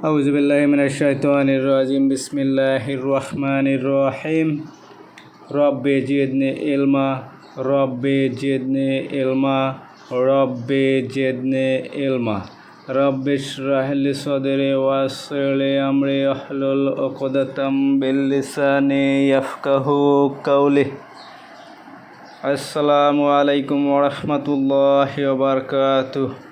আউযুবিল্লাহি মিনাশ শাইতানির রাজিম বিসমিল্লাহির রহমানির রহিম রব্বি জিদনি ইলমা রব্বি জিদনি ইলমা রব্বি জিদনি ইলমা রব্বি ইশরাহ লি সাদরি ওয়াসসির লি আমরি ওয়াহলুল উকদাতাম মিন লিসানি ইয়াফকাহু কাওলি। আসসালামু আলাইকুম ওয়া রাহমাতুল্লাহি ওয়া বারাকাতুহু।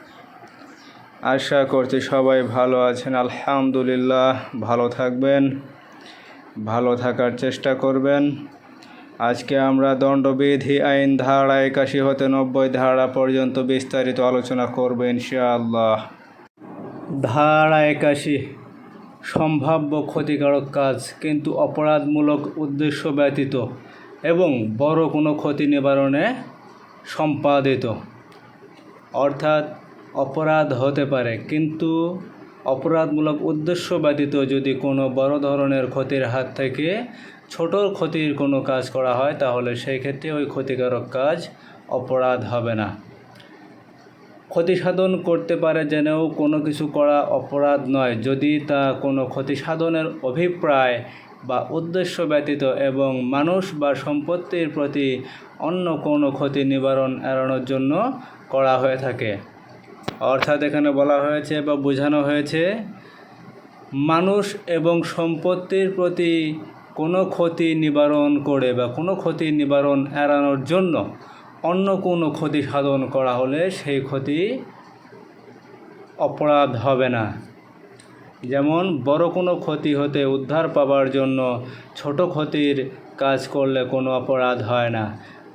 আশা করছি সবাই ভালো আছেন। আলহামদুলিল্লাহ, ভালো থাকবেন, ভালো থাকার চেষ্টা করবেন। আজকে আমরা দণ্ডবিধি আইন ধারা 81 হতে 90 ধারা পর্যন্ত বিস্তারিত আলোচনা করব ইনশাআল্লাহ। ধারা 81, সম্ভাব্য ক্ষতিকারক কাজ কিন্তু অপরাধমূলক উদ্দেশ্য ব্যতীত এবং বড় কোনো ক্ষতি নিবারণে সম্পাদিত। অর্থাৎ অপরাধ হতে পারে, কিন্তু অপরাধমূলক উদ্দেশ্য ব্যতীত যদি কোনো বড় ধরনের ক্ষতির হাত থেকে ছোট ক্ষতির কোনো কাজ করা হয়, তাহলে সেই ক্ষেত্রে ওই ক্ষতিকারক কাজ অপরাধ হবে না। ক্ষতি সাধন করতে পারে জেনেও কোনো কিছু করা অপরাধ নয়, যদি তা কোনো ক্ষতি সাধনের অভিপ্রায় বা উদ্দেশ্য ব্যতীত এবং মানুষ বা সম্পত্তির প্রতি অন্য কোনো ক্ষতি নিবারণ এড়ানোর জন্য করা হয়ে থাকে। অর্থাৎ এখানে বলা হয়েছে বা বোঝানো হয়েছে, মানুষ এবং সম্পত্তির প্রতি কোনো ক্ষতি নিবারণ করে বা কোনো ক্ষতি নিবারণ এড়ানোর জন্য অন্য কোনো ক্ষতি সাধন করা হলে সেই ক্ষতি অপরাধ হবে না। যেমন বড় কোনো ক্ষতি হতে উদ্ধার পাবার জন্য ছোট ক্ষতির কাজ করলে কোনো অপরাধ হয় না।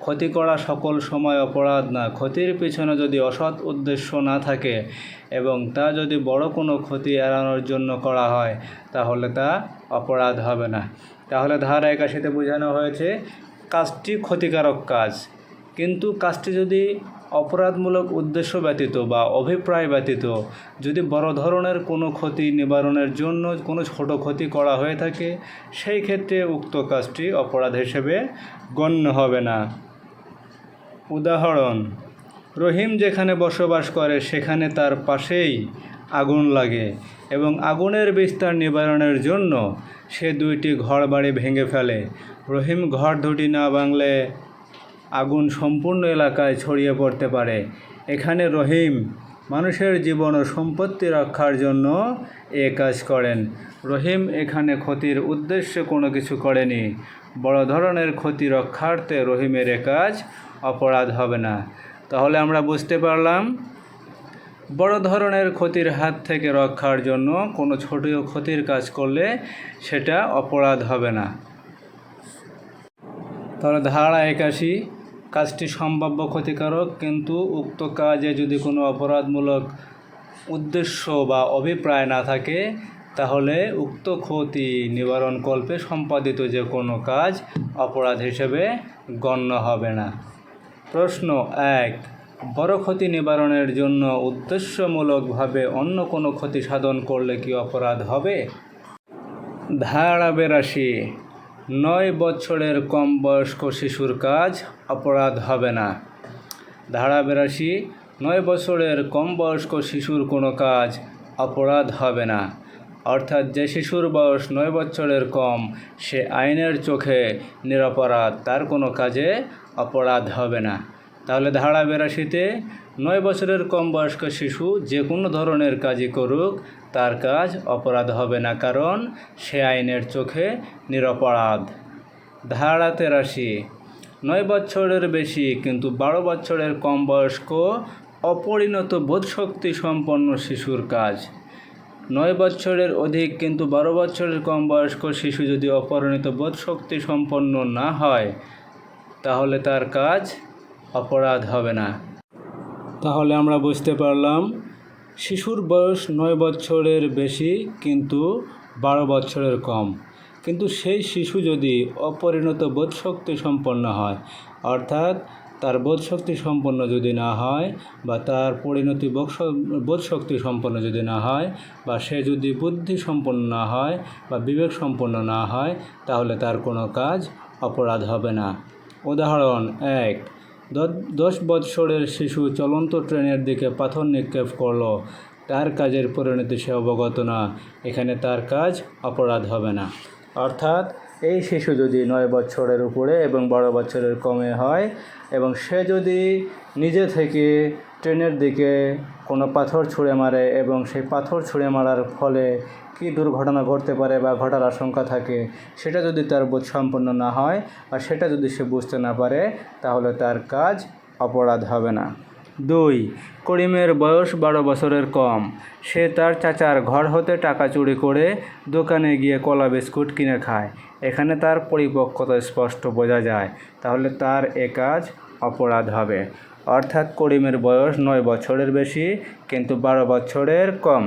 ক্ষতি করা সকল সময় অপরাধ না। ক্ষতির পিছনে যদি অসৎ উদ্দেশ্য না থাকে এবং তা যদি বড় কোনো ক্ষতি এড়ানোর জন্য করা হয়, তাহলে তা অপরাধ হবে না। তাহলে ধারা 81-তে বোঝানো হয়েছে কাজটি ক্ষতিকারক কাজ, কিন্তু কাজটি যদি অপরাধমূলক উদ্দেশ্য ব্যতীত বা অভিপ্রায় ব্যতীত যদি বড় ধরনের কোনো ক্ষতি নিবারণের জন্য কোনো ছোট ক্ষতি করা হয়ে থাকে, সেই ক্ষেত্রে উক্ত কাজটি অপরাধ হিসেবে গণ্য হবে না। উদাহরণ: রহিম যেখানে বসবাস করে সেখানে তার পাশেই আগুন লাগে এবং আগুনের বিস্তার নিবারণের জন্য সে 2টি ঘরবাড়ি ভেঙে ফেলে। রহিম ঘর দুটি না ভাঙলে আগুন সম্পূর্ণ এলাকায় ছড়িয়ে পড়তে পারে। এখানে রহিম মানুষের জীবন ও সম্পত্তি রক্ষার জন্য এ কাজ করেন। রহিম এখানে ক্ষতির উদ্দেশ্যে কোনো কিছু করেনি। বড় ধরনের ক্ষতি রক্ষার্থে রহিমের এ কাজ অপরাধ হবে না। তাহলে আমরা বুঝতে পারলাম, বড় ধরনের ক্ষতির হাত থেকে রক্ষার জন্য কোনো ছোট ক্ষতির কাজ করলে সেটা অপরাধ হবে না। তাহলে ধারা 81, কাজটি সম্ভাব্য ক্ষতিকারক, কিন্তু উক্ত কাজে যদি কোনো অপরাধমূলক উদ্দেশ্য বা অভিপ্রায় না থাকে, তাহলে উক্ত ক্ষতি নিবারণ কল্পে সম্পাদিত যে কোনো কাজ অপরাধ হিসেবে গণ্য হবে না। প্রশ্ন 1, বড় ক্ষতি নিবারণের জন্য উদ্দেশ্যমূলকভাবে অন্য কোনো ক্ষতি সাধন করলে কি অপরাধ হবে? ধারা 82, 9 বছরের কম বয়স্ক শিশুর কাজ অপরাধ হবে না। ধারা 82, 9 বছরের কম বয়স্ক শিশুর কোনো কাজ অপরাধ হবে না। অর্থাৎ যে শিশুর বয়স 9 বছরের কম সে আইনের চোখে নিরপরাধ, তার কোনো কাজে অপরাধ হবে না। তাহলে ধারা 82-তে 9 বছরের কম বয়স্ক শিশু যে কোনো ধরনের কাজই করুক, তার কাজ অপরাধ হবে না, কারণ সে আইনের চোখে নিরপরাধ। ধারা 83, 9 বছরের বেশি কিন্তু 12 বছরের কম বয়স্ক অপরিণত বোধশক্তি সম্পন্ন শিশুর কাজ। 9 বছরের অধিক কিন্তু 12 বছরের কম বয়স্ক শিশু যদি অপরিণত বোধশক্তি সম্পন্ন না হয়, তাহলে তার কাজ অপরাধ হবে না। তাহলে আমরা বুঝতে পারলাম, শিশুর বয়স 9 বছরের বেশি কিন্তু 12 বছরের কম, কিন্তু সেই শিশু যদি অপরিণত বোধশক্তি সম্পন্ন হয়, অর্থাৎ তার বোধশক্তি সম্পন্ন যদি না হয় বা তার পরিণতি বোধশক্তি সম্পন্ন যদি না হয় বা সে যদি বুদ্ধি সম্পন্ন না হয় বা বিবেক সম্পন্ন না হয়, তাহলে তার কোনো কাজ অপরাধ হবে না। উদাহরণ: 1, 10 বছরের শিশু চলন্ত ট্রেনের দিকে পাথর নিক্ষেপ করলো। কার কাজের পরিণতি সে অবগত না, এখানে তার কাজ অপরাধ হবে না। অর্থাৎ এই শিশু যদি 9 বছরের উপরে এবং 12 বছরের কমে হয় এবং সে যদি নিজে থেকে ট্রেনের দিকে কোনো পাথর ছুঁড়ে মারে এবং সেই পাথর ছুঁড়ে মারার ফলে কী দুর্ঘটনা ঘটতে পারে বা ঘটার আশঙ্কা থাকে, সেটা যদি তার বোধ সম্পন্ন না হয় আর সেটা যদি সে বুঝতে না পারে, তাহলে তার কাজ অপরাধ হবে না। 2. করিমের বয়স 12 বছরের কম। সে তার চাচার ঘর হতে টাকা চুরি করে দোকানে গিয়ে কলা বিস্কুট কিনে খায়। এখানে তার পরিপক্কতা স্পষ্ট বোঝা যায়, তাহলে তার এ কাজ অপরাধ হবে। অর্থাৎ করিমের বয়স 9 বছরের বেশি কিন্তু 12 বছরের কম।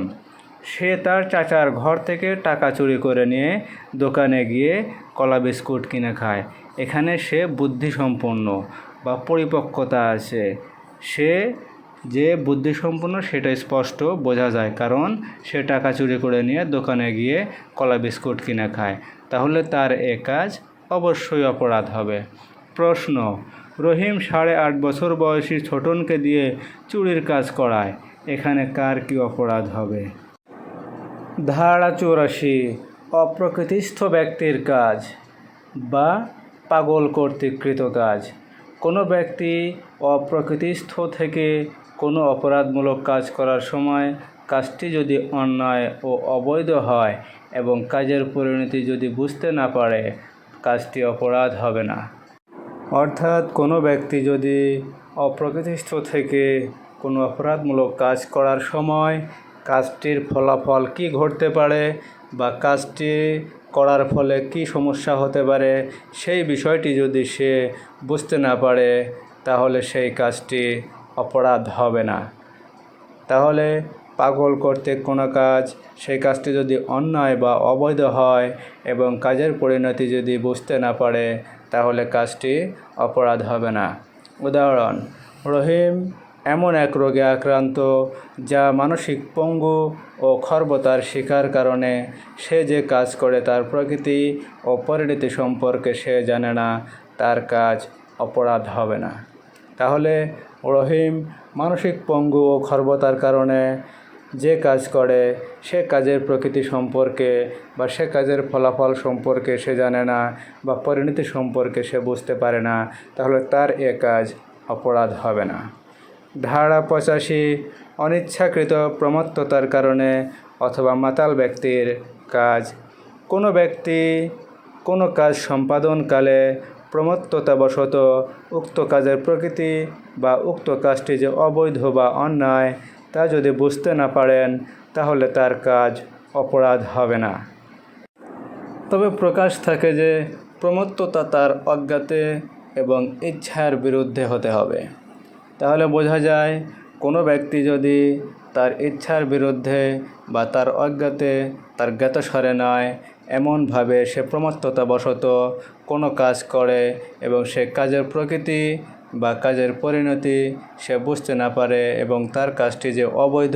সে তার চাচার ঘর থেকে টাকা চুরি করে নিয়ে দোকানে গিয়ে কলা বিস্কুট কিনে খায়। এখানে সে বুদ্ধিসম্পন্ন বা পরিপক্কতা আছে। সে যে বুদ্ধিসম্পন্ন সেটা স্পষ্ট বোঝা যায়, কারণ সে টাকা চুরি করে নিয়ে দোকানে গিয়ে কলা বিস্কুট কিনে খায়। তাহলে তার এ কাজ অবশ্যই অপরাধ হবে। প্রশ্ন: রহিম 8.5 বছর বয়সী ছোটনকে দিয়ে চুরির কাজ করায়। এখানে কার কি অপরাধ হবে? ধারা 84, অপ্রকৃতিস্থ ব্যক্তির কাজ বা পাগল কর্তৃক কৃত কাজ। কোনো ব্যক্তি অপ্রকৃতিস্থ থেকে কোনো অপরাধমূলক কাজ করার সময় কাজটি যদি অন্যায় ও অবৈধ হয় এবং কাজের পরিণতি যদি বুঝতে না পারে, কাজটি অপরাধ হবে না। অর্থাৎ কোনো ব্যক্তি যদি অপ্রকৃতিস্থ থেকে কোনো অপরাধমূলক কাজ করার সময় কাজটির ফলাফল কী ঘটতে পারে বা কাজটি করার ফলে কী সমস্যা হতে পারে, সেই বিষয়টি যদি সে বুঝতে না পারে, তাহলে সেই কাজটি অপরাধ হবে না। তাহলে পাগল কর্তৃক কোনো কাজ, সেই কাজটি যদি অন্যায় বা অবৈধ হয় এবং কাজের পরিণতি যদি বুঝতে না পারে, তাহলে কাজটি অপরাধ হবে না। উদাহরণ: রহিম এমন এক রোগে আক্রান্ত যা মানসিক পঙ্গু ও খর্বতার শিকার কারণে সে যে কাজ করে তার প্রকৃতি ও পরিণতি সম্পর্কে সে জানে না, তার কাজ অপরাধ হবে না। তাহলে রহিম মানসিক পঙ্গু ও খর্বতার কারণে যে কাজ করে সে কাজের প্রকৃতি সম্পর্কে বা সে কাজের ফলাফল সম্পর্কে সে জানে না বা পরিণতি সম্পর্কে সে বুঝতে পারে না, তাহলে তার এ কাজ অপরাধ হবে না। ধারা 85, অনিচ্ছাকৃত প্রমত্ততার কারণে অথবা মাতাল ব্যক্তির কাজ। কোনো ব্যক্তি কোনো কাজ সম্পাদনকালে প্রমত্ততাবশত উক্ত কাজের প্রকৃতি বা উক্ত কাজটি যে অবৈধ বা অন্যায় তা যদি বুঝতে না পারেন, তাহলে তার কাজ অপরাধ হবে না। তবে প্রকাশ থাকে যে প্রমত্ততা তার অজ্ঞাতে এবং ইচ্ছার বিরুদ্ধে হতে হবে। তাহলে বোঝা যায় কোনো ব্যক্তি যদি তার ইচ্ছার বিরুদ্ধে বা তার অজ্ঞাতে, তার জ্ঞাতসারে নয়, এমনভাবে সে প্রমত্ততাবশত কোনো কাজ করে এবং সে কাজের প্রকৃতি বা কাজের পরিণতি সে বুঝতে না পারে এবং তার কাজটি যে অবৈধ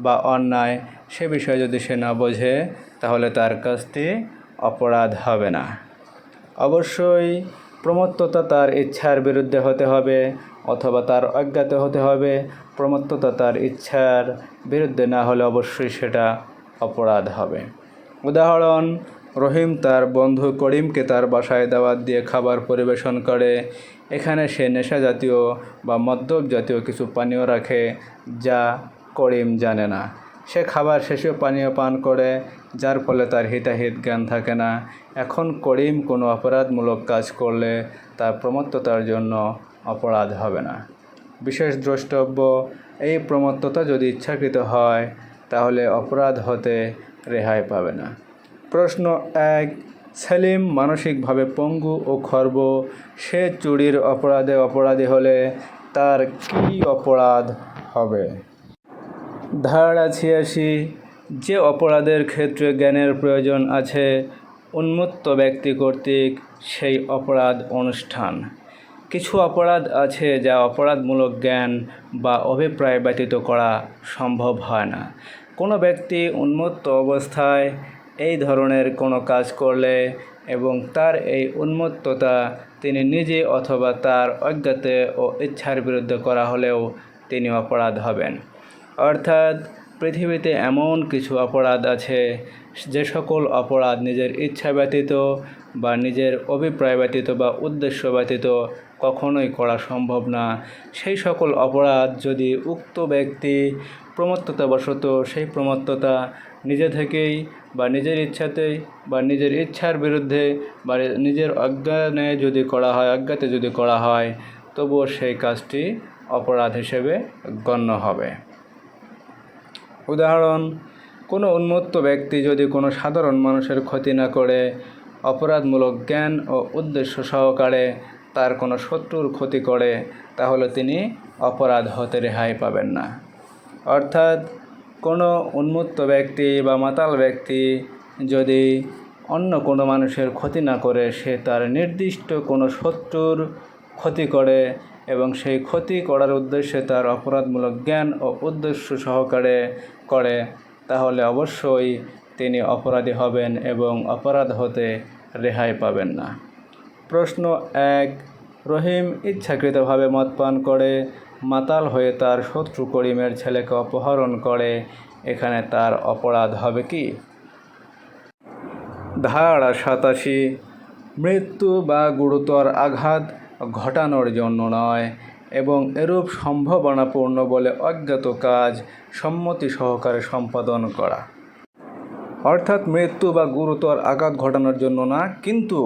বা অন্যায় সে বিষয়ে যদি সে না বোঝে, তাহলে তার কাজটি অপরাধ হবে না। অবশ্যই প্রমত্ততা তার ইচ্ছার বিরুদ্ধে হতে হবে অথবা তার অজ্ঞাতে হতে হবে। প্রমত্ততা তার ইচ্ছার বিরুদ্ধে না হলে অবশ্যই সেটা অপরাধ হবে। উদাহরণ: রহিম তার বন্ধু করিমকে তার বাসায় দাওয়াত দিয়ে খাবার পরিবেশন করে। এখানে সে নেশা জাতীয় বা মদ্যপ জাতীয় কিছু পানীয় রাখে যা করিম জানে না। সে খাবার শেষে পানীয় পান করে, যার ফলে তার হিতাহিত জ্ঞান থাকে না। এখন করিম কোনো অপরাধমূলক কাজ করলে তার প্রমত্ততার জন্য অপরাধ হবে না। বিশেষ দ্রষ্টব্য: এই প্রমত্ততা যদি ইচ্ছাকৃত হয় তাহলে অপরাধ হতে রেহাই পাবে না। প্রশ্ন 1, সেলিম মানসিকভাবে পঙ্গু ও খর্ব, সে চুরির অপরাধে অপরাধী হলে তার কী অপরাধ হবে? ধারা 86, যে অপরাধের ক্ষেত্রে জ্ঞানের প্রয়োজন আছে উন্মত্ত ব্যক্তি কর্তৃক সেই অপরাধ অনুষ্ঠান। কিছু অপরাধ আছে যা অপরাধমূলক জ্ঞান বা অভিপ্রায় ব্যতীত করা সম্ভব হয় না। কোনো ব্যক্তি উন্মত্ত অবস্থায় এই ধরনের কোনো কাজ করলে এবং তার এই উন্মত্ততা তিনি নিজে অথবা তার অজ্ঞাতে ও ইচ্ছার বিরুদ্ধে করা হলেও তিনি অপরাধ হবেন। অর্থাৎ পৃথিবীতে এমন কিছু অপরাধ আছে যে সকল অপরাধ নিজের ইচ্ছা ব্যতীত বা নিজের অভিপ্রায় ব্যতীত বা উদ্দেশ্য ব্যতীত কখনোই করা সম্ভব না। সেই সকল অপরাধ যদি উক্ত ব্যক্তি প্রমত্ততাবশত সেই প্রমত্ততা নিজে থেকেই বা নিজের ইচ্ছাতেই বা নিজের ইচ্ছার বিরুদ্ধে বা নিজের অজ্ঞানে যদি করা হয়, অজ্ঞাতে যদি করা হয়, তবুও সেই কাজটি অপরাধ হিসেবে গণ্য হবে। উদাহরণ, কোনো উন্মত্ত ব্যক্তি যদি কোনো সাধারণ মানুষের ক্ষতি না করে অপরাধমূলক জ্ঞান ও উদ্দেশ্য সহকারে তার কোনো শত্রুর ক্ষতি করে, তাহলে তিনি অপরাধ হতে রেহাই পাবেন না। অর্থাৎ কোনো উন্মত্ত ব্যক্তি বা মাতাল ব্যক্তি যদি অন্য কোনো মানুষের ক্ষতি না করে সে তার নির্দিষ্ট কোনো শত্রুর ক্ষতি করে এবং সেই ক্ষতি করার উদ্দেশ্যে তার অপরাধমূলক জ্ঞান ও উদ্দেশ্য সহকারে করে, তাহলে অবশ্যই তিনি অপরাধী হবেন এবং অপরাধ হতে রেহাই পাবেন না। প্রশ্ন 1, রহিম ইচ্ছাকৃতভাবে মদ পান করে মাতাল হয়ে তার শত্রু করিমের ছেলেকে অপহরণ করে, এখানে তার অপরাধ হবে কি? ধারা 87, মৃত্যু বা গুরুতর আঘাত ঘটানোর জন্য নয় এবং এরূপ সম্ভাবনাপূর্ণ বলে অজ্ঞাত কাজ সম্মতি সহকারে সম্পাদন করা। অর্থাৎ মৃত্যু বা গুরুতর আঘাত ঘটানোর জন্য না, কিন্তু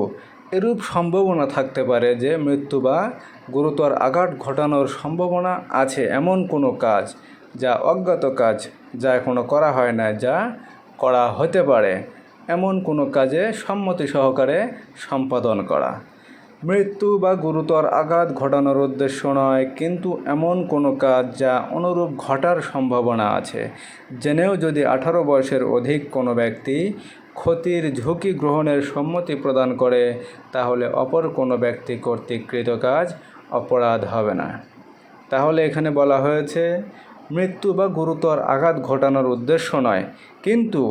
এরূপ সম্ভাবনা থাকতে পারে যে মৃত্যু বা গুরুতর আঘাত ঘটানোর সম্ভাবনা আছে এমন কোনো কাজ যা অজ্ঞাত কাজ, যা এখনও করা হয় না, যা করা হতে পারে এমন কোনো কাজে সম্মতি সহকারে সম্পাদন করা। মৃত্যু বা গুরুতর আঘাত ঘটানোর উদ্দেশ্য নয়, কিন্তু এমন কোনো কাজ যা অনুরূপ ঘটার সম্ভাবনা আছে, জেনেও যদি 18 বয়সের অধিক কোনো ব্যক্তি ক্ষতির ঝুঁকি গ্রহণের সম্মতি প্রদান করে, তাহলে অপর কোনো ব্যক্তি কর্তৃক কৃত কাজ অপরাধ হবে না। তাহলে এখানে বলা হয়েছে মৃত্যু বা গুরুতর আঘাত ঘটানোর উদ্দেশ্য নয়, কিন্তু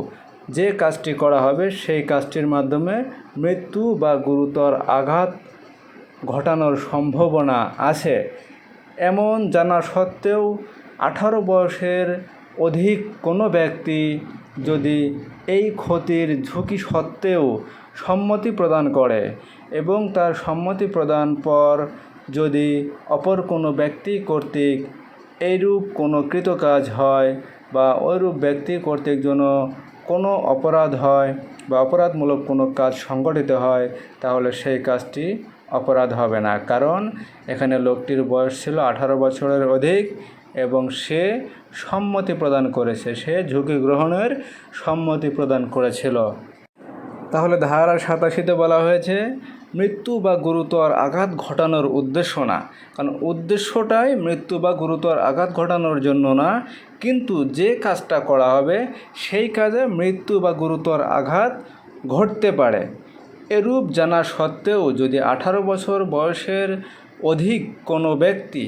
যে কাজটি করা হবে সেই কাজটির মাধ্যমে মৃত্যু বা গুরুতর আঘাত ঘটানোর সম্ভাবনা আছে এমন জানা সত্ত্বেও 18 বয়সের অধিক কোনো ব্যক্তি যদি এই ক্ষতির ঝুঁকি সত্ত্বেও সম্মতি প্রদান করে এবং তার সম্মতি প্রদান পর যদি অপর কোনো ব্যক্তি কর্তৃক এইরূপ কোনো কৃতকাজ হয় বা ওইরূপ ব্যক্তি কর্তৃক যেন কোনো অপরাধ হয় বা অপরাধমূলক কোনো কাজ সংগঠিত হয়, তাহলে সেই কাজটি অপরাধ হবে না, কারণ এখানে লোকটির বয়স ছিল 18 বছরের অধিক এবং সে সম্মতি প্রদান করেছে, সে ঝুঁকি গ্রহণের সম্মতি প্রদান করেছিল। তাহলে ধারা 87-তে বলা হয়েছে মৃত্যু বা গুরুতর আঘাত ঘটানোর উদ্দেশ্য না, কারণ উদ্দেশ্যটাই মৃত্যু বা গুরুতর আঘাত ঘটানোর জন্য না, কিন্তু যে কাজটা করা হবে সেই কাজে মৃত্যু বা গুরুতর আঘাত ঘটতে পারে এরূপ জানা সত্ত্বেও যদি 18 বছর বয়সের অধিক কোনো ব্যক্তি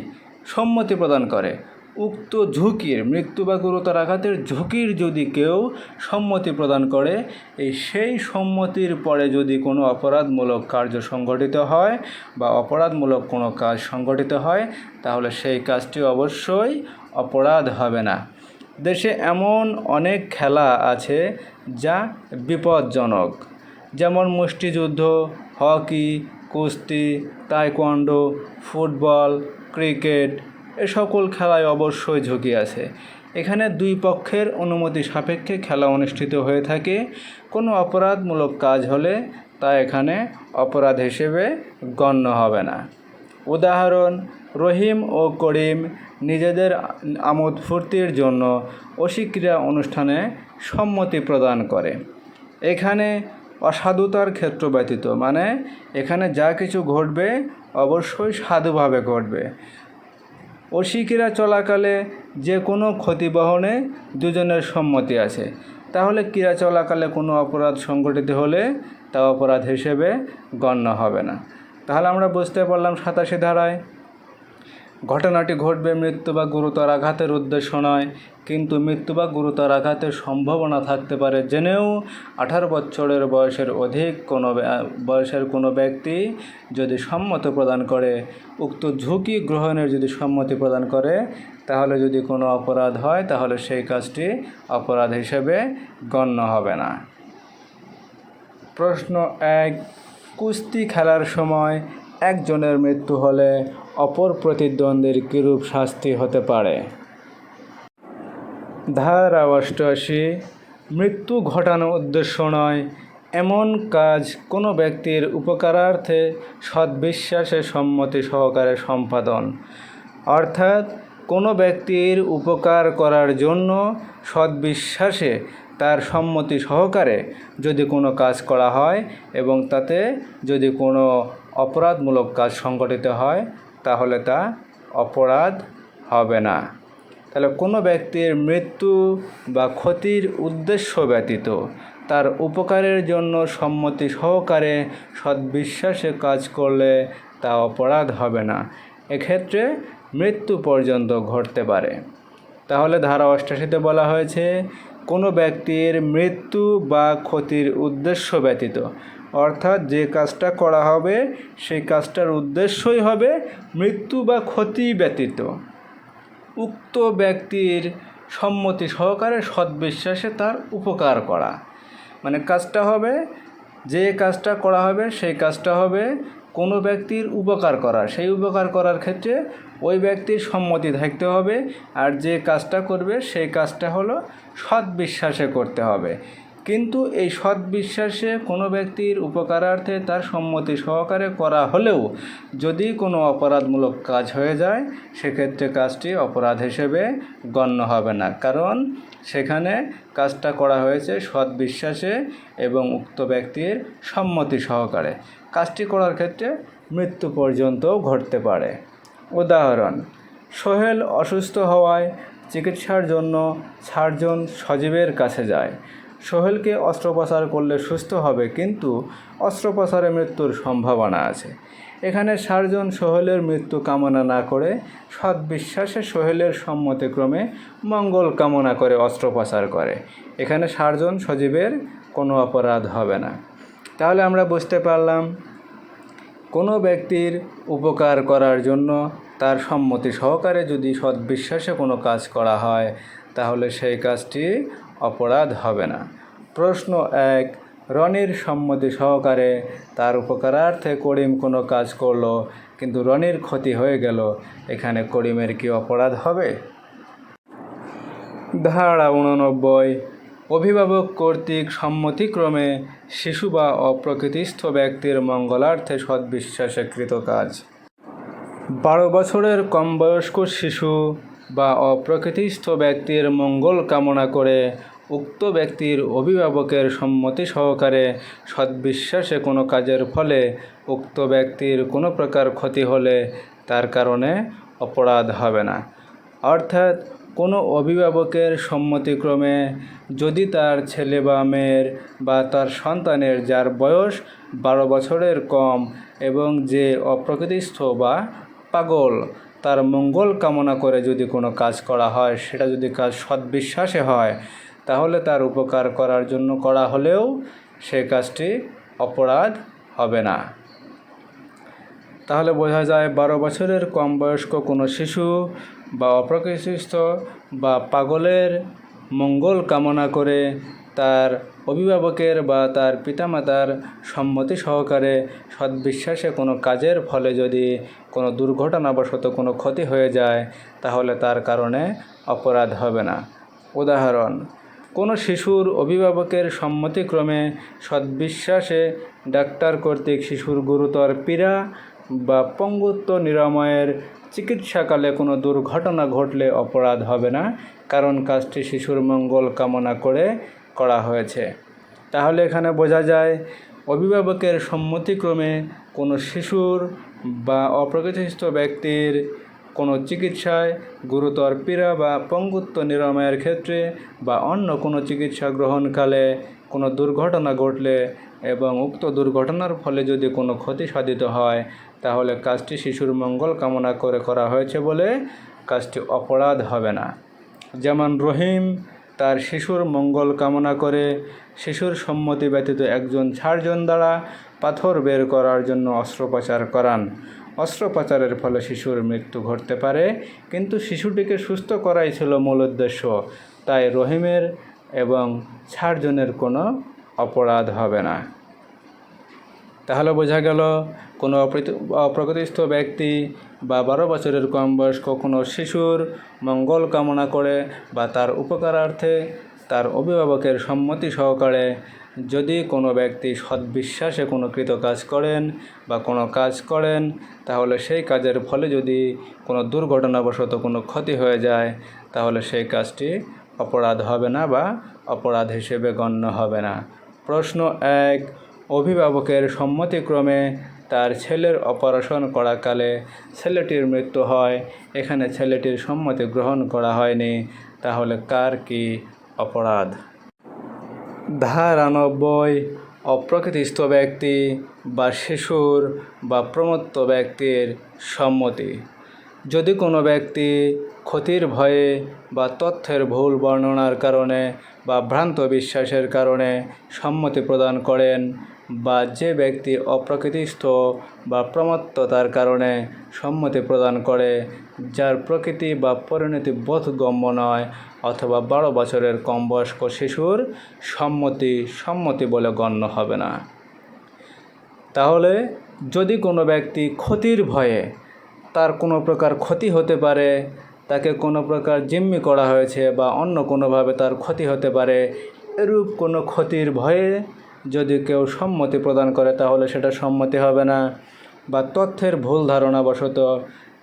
সম্মতি প্রদান করে, উক্ত ঝুঁকির মৃত্যু বা গুরুতর আঘাতের ঝুঁকির যদি কেউ সম্মতি প্রদান করে, সেই সম্মতির পরে যদি কোনো অপরাধমূলক কার্য সংগঠিত হয় বা অপরাধমূলক কোনো কাজ সংগঠিত হয়, তাহলে সেই কাজটি অবশ্যই অপরাধ হবে না। দেশে এমন অনেক খেলা আছে যা বিপজ্জনক, যেমন মুষ্টিযুদ্ধ, হকি, কুস্তি, তাইকোয়ান্ডো, ফুটবল, ক্রিকেট, এ সকল খেলায় অবশ্যই ঝুঁকি আছে। এখানে দুই পক্ষের অনুমতি সাপেক্ষে খেলা অনুষ্ঠিত হয়ে থাকে। কোনো অপরাধমূলক কাজ হলে তা এখানে অপরাধ হিসেবে গণ্য হবে না। উদাহরণ, রহিম ও করিম নিজেদের আমোদ ফুর্তির জন্য অশীক্রিয়া অনুষ্ঠানে সম্মতি প্রদান করে। এখানে অসাধুতার ক্ষেত্র ব্যতীত, মানে এখানে যা কিছু ঘটবে অবশ্যই সাধুভাবে ঘটবে। অশীক্রিয়া চলাকালে যে কোনো ক্ষতি বহনে দুজনের সম্মতি আছে, তাহলে ক্রিয়া চলাকালে কোনো অপরাধ সংঘটিত হলে তা অপরাধ হিসেবে গণ্য হবে না। তাহলে আমরা বুঝতে পারলাম 87 ধারায় ঘটনাটি ঘটবে মৃত্যু বা গুরুতর আঘাতের উদ্দেশ্য নয়, কিন্তু মৃত্যু বা গুরুতর আঘাতের সম্ভাবনা থাকতে পারে জেনেও 18 বছরের বয়সের অধিক কোনো ব্যক্তি যদি সম্মতি প্রদান করে, উক্ত ঝুঁকি গ্রহণের যদি সম্মতি প্রদান করে, তাহলে যদি কোনো অপরাধ হয় তাহলে সেই কাজটি অপরাধ হিসেবে গণ্য হবে না। প্রশ্ন 1, কুস্তি খেলার সময় একজনের মৃত্যু হলে অপর প্রতিদ্বন্দ্বীর কিরূপ শাস্তি হতে পারে? ধারা 88, মৃত্যু ঘটানো উদ্দেশ্য নয় এমন কাজ কোনো ব্যক্তির উপকারার্থে সদ্বিশ্বাসে সম্মতি সহকারে সম্পাদন। অর্থাৎ কোনো ব্যক্তির উপকার করার জন্য সদ্বিশ্বাসে তার সম্মতি সহকারে যদি কোনো কাজ করা হয় এবং তাতে যদি কোনো অপরাধমূলক কাজ সংঘটিত হয় তাহলে তা অপরাধ হবে না। তাহলে কোনো ব্যক্তির মৃত্যু বা ক্ষতির উদ্দেশ্য ব্যতীত তার উপকারের জন্য সম্মতি সহকারে সদ্বিশ্বাসে কাজ করলে তা অপরাধ হবে না। এক্ষেত্রে মৃত্যু পর্যন্ত ঘটতে পারে। তাহলে ধারা 88-তে বলা হয়েছে কোনো ব্যক্তির মৃত্যু বা ক্ষতির উদ্দেশ্য ব্যতীত, অর্থাৎ যে কাজটা করা হবে সেই কাজটার উদ্দেশ্যই হবে মৃত্যু বা ক্ষতি ব্যতীত উক্ত ব্যক্তির সম্মতি সহকারে সদ্বিশ্বাসে তার উপকার করা। মানে কাজটা হবে, যে কাজটা করা হবে সেই কাজটা হবে কোনো ব্যক্তির উপকার করা। সেই উপকার করার ক্ষেত্রে ওই ব্যক্তির সম্মতি থাকতে হবে, আর যে কাজটা করবে সেই কাজটা হলো সদ্বিশ্বাসে করতে হবে। কিন্তু এই সদ্বিশ্বাসে কোনো ব্যক্তির উপকারার্থে তার সম্মতি সহকারে করা হলেও যদি কোনো অপরাধমূলক কাজ হয়ে যায় সেক্ষেত্রে কাজটি অপরাধ হিসেবে গণ্য হবে না, কারণ সেখানে কাজটা করা হয়েছে সদ্বিশ্বাসে এবং উক্ত ব্যক্তির সম্মতি সহকারে। কাজটি করার ক্ষেত্রে মৃত্যু পর্যন্তও ঘটতে পারে। উদাহরণ, সোহেল অসুস্থ হওয়ায় চিকিৎসার জন্য সার্জন সজীবের কাছে যায়। সোহেলকে অস্ত্রোপচার করলে সুস্থ হবে, কিন্তু অস্ত্রোপচারে মৃত্যুর সম্ভাবনা আছে। এখানে সার্জন সোহেলের মৃত্যু কামনা না করে সদ্বিশ্বাসে সোহেলের সম্মতিক্রমে মঙ্গল কামনা করে অস্ত্রোপচার করে। এখানে সার্জন সজীবের কোনো অপরাধ হবে না। তাহলে আমরা বুঝতে পারলাম কোনো ব্যক্তির উপকার করার জন্য তার সম্মতি সহকারে যদি সদ্বিশ্বাসে কোনো কাজ করা হয় তাহলে সেই কাজটি অপরাধ হবে না। প্রশ্ন 1, রনির সম্মতি সহকারে তার উপকারার্থে করিম কোনো কাজ করলো কিন্তু রনির ক্ষতি হয়ে গেল, এখানে করিমের কি অপরাধ হবে? ধারা 89, অভিভাবক কর্তৃক সম্মতিক্রমে শিশু বা অপ্রকৃতিস্থ ব্যক্তির মঙ্গলার্থে সদ্বিশ্বাসে কৃত কাজ। 12 বছরের কম বয়স্ক শিশু বা অপ্রকৃতিস্থ ব্যক্তির মঙ্গল কামনা করে উক্ত ব্যক্তির অভিভাবকের সম্মতি সহকারে সদ্বিশ্বাসে কোনো কাজের ফলে উক্ত ব্যক্তির কোনো প্রকার ক্ষতি হলে তার কারণে অপরাধ হবে না। অর্থাৎ কোনো অভিভাবকের সম্মতিক্রমে যদি তার ছেলে বা মেয়ের বা তার সন্তানের যার বয়স 12 বছরের কম এবং যে অপ্রকৃতিস্থ বা পাগল তার মঙ্গল কামনা করে যদি কোনো কাজ করা হয়, সেটা যদি কাজ সদ্বিশ্বাসে হয় তাহলে তার উপকার করার জন্য করা হলেও সেই কাজটি অপরাধ হবে না। তাহলে বোঝা যায় 12 বছরের কম বয়স্ক কোনো শিশু বা অপ্রকৃতিস্থ বা পাগলের মঙ্গল কামনা করে তার অভিভাবকের বা তার পিতামাতার সম্মতি সহকারে সদ্বিশ্বাসে কোনো কাজের ফলে যদি কোনো দুর্ঘটনাবশত কোনো ক্ষতি হয়ে যায় তাহলে তার কারণে অপরাধ হবে না। উদাহরণ, কোনো শিশুর অভিভাবকের সম্মতিক্রমে সদ্বিশ্বাসে ডাক্তার কর্তৃক শিশুর গুরুতর পীড়া বা পঙ্গুত্ব নিরাময়ের চিকিৎসাকালে কোনো দুর্ঘটনা ঘটলে অপরাধ হবে না, কারণ কাজটি শিশুর মঙ্গল কামনা করে করা হয়েছে। তাহলে এখানে বোঝা যায় অভিভাবকের সম্মতিক্রমে কোনো শিশুর বা অপ্রকৃতিস্থ ব্যক্তির কোনো চিকিৎসায় গুরুতর পীড়া বা পঙ্গুত্ব নিরাময়ের ক্ষেত্রে বা অন্য কোনো চিকিৎসা গ্রহণকালে কোনো দুর্ঘটনা ঘটলে এবং উক্ত দুর্ঘটনার ফলে যদি কোনো ক্ষতি সাধিত হয় তাহলে কাজটি শিশুর মঙ্গল কামনা করে করা হয়েছে বলে কাজটি অপরাধ হবে না। যেমন রহিম তার শিশুর মঙ্গল কামনা করে শিশুর সম্মতি ব্যতীত একজন সার্জন দ্বারা পাথর বের করার জন্য অস্ত্রোপচার করান। অস্ত্রোপচারের ফলে শিশুর মৃত্যু ঘটতে পারে, কিন্তু শিশুটিকে সুস্থ করাই ছিল মূল উদ্দেশ্য। তাই রহিমের এবং ছাড়জনের কোনো অপরাধ হবে না। তাহলে বোঝা গেল, কোনো অপ্রকৃতিস্থ ব্যক্তি বা 12 বছরের কম বয়স্ক কোনো শিশুর মঙ্গল কামনা করে বা তার উপকারার্থে তার অভিভাবকের সম্মতি সহকারে যদি কোনো ব্যক্তি সদ্বিশ্বাসে কোনো কৃত কাজ করেন বা কোনো কাজ করেন, তাহলে সেই কাজের ফলে যদি কোনো দুর্ঘটনাবশত কোনো ক্ষতি হয়ে যায়, তাহলে সেই কাজটি অপরাধ হবে না বা অপরাধ হিসেবে গণ্য হবে না। প্রশ্ন 1, অভিভাবকের সম্মতিক্রমে তার ছেলের অপারেশন করাকালে ছেলেটির মৃত্যু হয়, এখানে ছেলেটির সম্মতি গ্রহণ করা হয়নি, তাহলে কার কি অপরাধ? ধারা 90, অপ্রকৃতিস্থ ব্যক্তি বা শিশুর বা প্রমত্ত ব্যক্তির সম্মতি। যদি কোনো ব্যক্তি ক্ষতির ভয়ে বা তথ্যের ভুল বর্ণনার কারণে বা ভ্রান্ত বিশ্বাসের কারণে সম্মতি প্রদান করেন, বা যে ব্যক্তি অপ্রকৃতিস্থ বা প্রমত্ততার কারণে সম্মতি প্রদান করে যার প্রকৃতি বা পরিণতি বোধগম্য নয়, অথবা 12 বছরের কম বয়স্ক শিশুর সম্মতি বলে গণ্য হবে না। তাহলে যদি কোনো ব্যক্তি ক্ষতির ভয়ে, তার কোনো প্রকার ক্ষতি হতে পারে, তাকে কোনো প্রকার জিম্মি করা হয়েছে বা অন্য কোনোভাবে তার ক্ষতি হতে পারে, এরূপ কোনো ক্ষতির ভয়ে যদি কেউ সম্মতি প্রদান করে, তাহলে সেটা সম্মতি হবে না। বা তথ্যের ভুল ধারণাবশত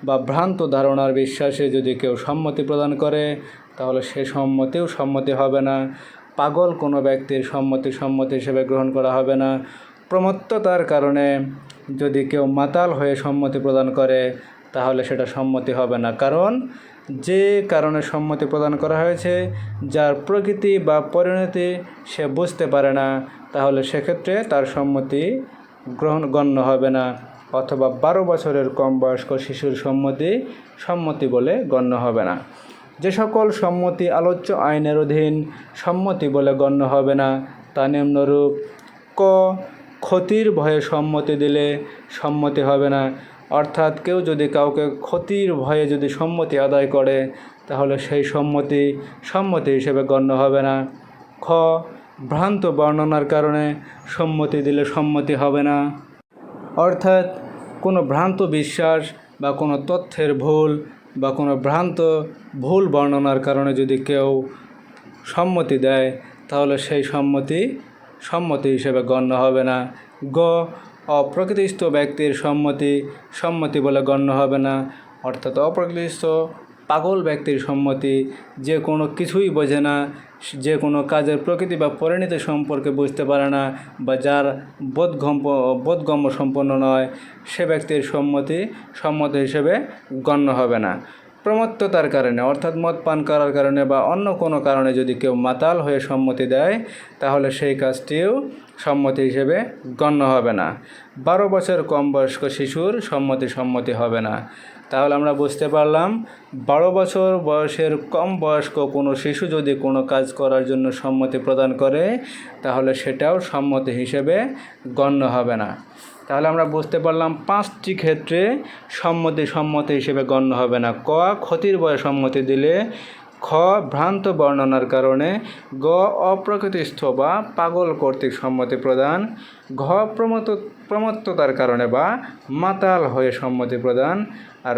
বা ভ্রান্ত ধারণার বিশ্বাসে যদি কেউ সম্মতি প্রদান করে, তাহলে সে সম্মতি হবে না। পাগল কোনো ব্যক্তির সম্মতি হিসেবে গ্রহণ করা হবে না। প্রমত্ততার কারণে যদি কেউ মাতাল হয়ে সম্মতি প্রদান করে, তাহলে সেটা সম্মতি হবে না, কারণ যে কারণে সম্মতি প্রদান করা হয়েছে, যার প্রকৃতি বা পরিণতি সে বুঝতে পারে না, তাহলে সেক্ষেত্রে তার সম্মতি গণ্য হবে না, অথবা 12 বছরের কম বয়স্ক শিশুর সম্মতি বলে গণ্য হবে না। যে সকল সম্মতি আলোচ্য আইনের অধীন সম্মতি বলে গণ্য হবে না, তা নিম্নরূপ: ক, ক্ষতির ভয়ে সম্মতি দিলে সম্মতি হবে না, অর্থাৎ কেউ যদি কাউকে ক্ষতির ভয়ে যদি সম্মতি আদায় করে, তাহলে সেই সম্মতি হিসেবে গণ্য হবে না। খ, ভ্রান্ত বর্ণনার কারণে সম্মতি দিলে সম্মতি হবে না, অর্থাৎ কোনো ভ্রান্ত বিশ্বাস বা কোনো তথ্যের ভুল বা কোনো ভুল বর্ণনার কারণে যদি কেউ সম্মতি দেয়, তাহলে সেই সম্মতি হিসেবে গণ্য হবে না। গ, অপ্রকৃতিস্থ ব্যক্তির সম্মতি বলে গণ্য হবে না, অর্থাৎ অপ্রকৃতিস্থ পাগল ব্যক্তির সম্মতি, যে কোনো কিছুই বোঝে না, যে কোনো কাজের প্রকৃতি বা পরিণতি সম্পর্কে বুঝতে পারে না, বা যার বোধগম্য সম্পন্ন নয়, সে ব্যক্তির সম্মতি হিসেবে গণ্য হবে না। প্রমত্ততার কারণে, অর্থাৎ মদ পান করার কারণে বা অন্য কোনো কারণে যদি কেউ মাতাল হয়ে সম্মতি দেয়, তাহলে সেই কাজটিও সম্মতি হিসেবে গণ্য হবে না। 12 বছর কম বয়স্ক শিশুর সম্মতি হবে না। তাহলে আমরা বুঝতে পারলাম, 12 বছর বয়সের কম বয়স্ক কোনো শিশু যদি কোনো কাজ করার জন্য সম্মতি প্রদান করে, তাহলে সেটাও সম্মতি হিসেবে গণ্য হবে না। তাহলে আমরা বুঝতে পারলাম 5টি ক্ষেত্রে সম্মতি হিসেবে গণ্য হবে না। ক, ক্ষতির ভয়ে সম্মতি দিলে। খ, ভ্রান্ত বর্ণনার কারণে। গ, অপ্রকৃতিস্থ বা পাগল কর্তৃক সম্মতি প্রদান। ঘ, প্রমত্ততার কারণে বা মাতাল হয়ে সম্মতি প্রদান। আর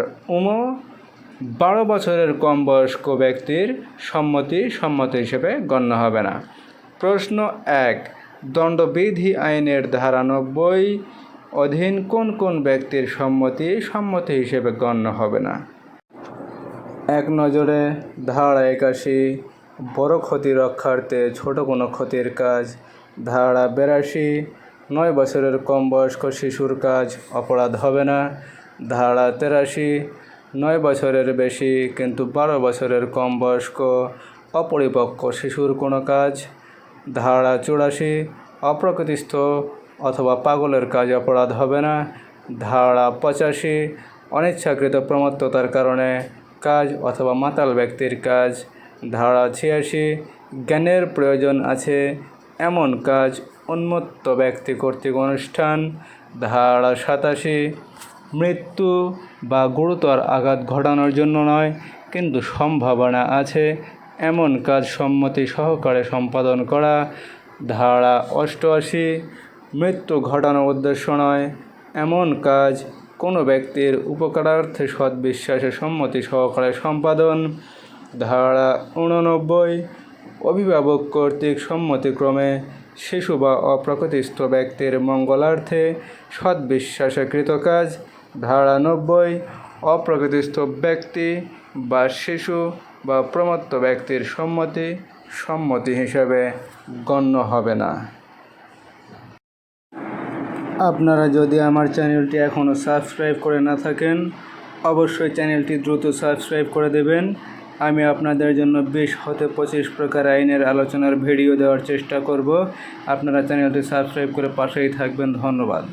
12 বছরের কম বয়স্ক ব্যক্তির সম্মতি হিসেবে গণ্য হবে না। প্রশ্ন 1, দণ্ডবিধি আইনের ধারা 90 অধীন কোন কোন ব্যক্তির সম্মতি হিসেবে গণ্য হবে না? এক নজরে ধারা 81, বড় ক্ষতি রক্ষার্থে ছোট কোনো ক্ষতির কাজ। ধারা 82, 9 বছরের কম বয়স্ক শিশুর কাজ অপরাধ হবে না। ধারা 83, 9 বছরের বেশি কিন্তু 12 বছরের কম বয়স্ক অপরিপক্ক শিশুর কোনো কাজ। ধারা 84, অপ্রকৃতিস্থ অথবা পাগলের কাজ অপরাধ হবে না। ধারা 85, অনিচ্ছাকৃত প্রমত্ততার কারণে কাজ অথবা মাতাল ব্যক্তির কাজ। ধারা 86, জ্ঞানের প্রয়োজন আছে এমন কাজ উন্মত্ত ব্যক্তি কর্তৃক অনুষ্ঠান। ধারা 87, মৃত্যু বা গুরুতর আঘাত ঘটানোর জন্য নয়, কিন্তু সম্ভাবনা আছে এমন কাজ সম্মতি সহকারে সম্পাদন করা। ধারা 88, মৃত্যু ঘটানোর উদ্দেশ্য নয় এমন কাজ কোনো ব্যক্তির উপকারার্থে সদ্বিশ্বাসে সম্মতি সহকারে সম্পাদন। ধারা 89, অভিভাবক কর্তৃক সম্মতিক্রমে শিশু বা অপ্রাপ্তবয়স্ক ব্যক্তির মঙ্গলার্থে সদ্বিশ্বাসে কৃত কাজ। ধারা 90, অপ্রাপ্তবয়স্ক ব্যক্তি বা শিশু বা প্রমত্ত ব্যক্তির সম্মতি হিসেবে গণ্য হবে না। আপনারা যদি আমার চ্যানেলটি এখনও সাবস্ক্রাইব করে না থাকেন, অবশ্যই চ্যানেলটি দ্রুত সাবস্ক্রাইব করে দেবেন। আমি আপনাদের জন্য 20 হতে 25 প্রকার আইনের আলোচনার ভিডিও দেওয়ার চেষ্টা করব। আপনারা চ্যানেলটি সাবস্ক্রাইব করে পাশেই থাকবেন। ধন্যবাদ।